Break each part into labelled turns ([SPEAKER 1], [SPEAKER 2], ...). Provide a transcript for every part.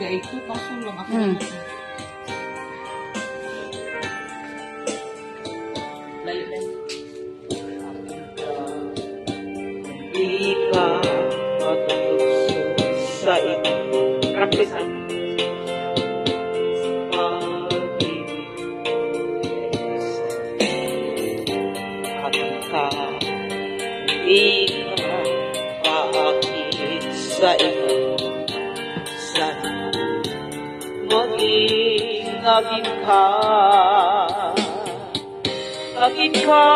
[SPEAKER 1] ito, kaso lang ako.
[SPEAKER 2] Hindi ka matutuso sa iyong praktisan. Hindi ka paakit sa iyong sana. Maging akin ka. Akin ka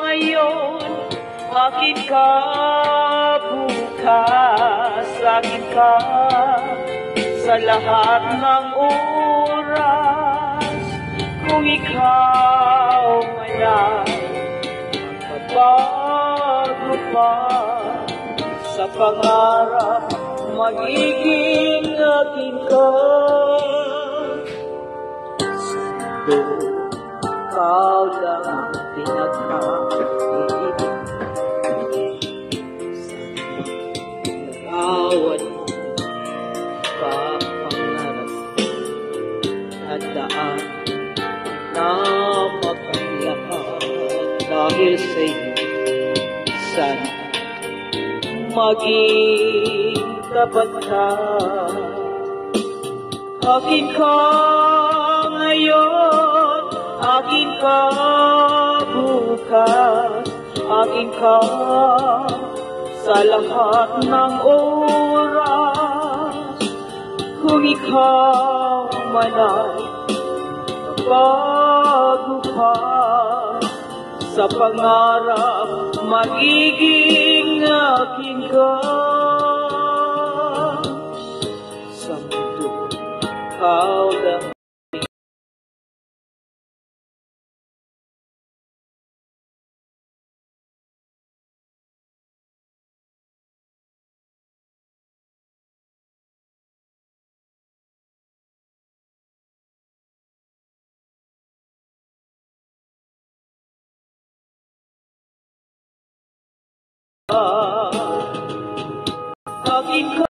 [SPEAKER 2] ngayon, akin ka bukas, akin ka sa lahat ng oras. Kung ikaw malay, magbabago pa sa pangarap, magiging akin ka. Ikaw lang ang pinagkaiibig. Nagawan pa pangarap at daan na maglahat dahil sa iyo. Sana maging tapat ka. Akin ka ngayon, akin ka bukas, akin ka sa lahat ng oras. Kung ikaw man ay bago pa sa pangarap, magiging akin ka. Sa mundo, ikaw lang. Akin ka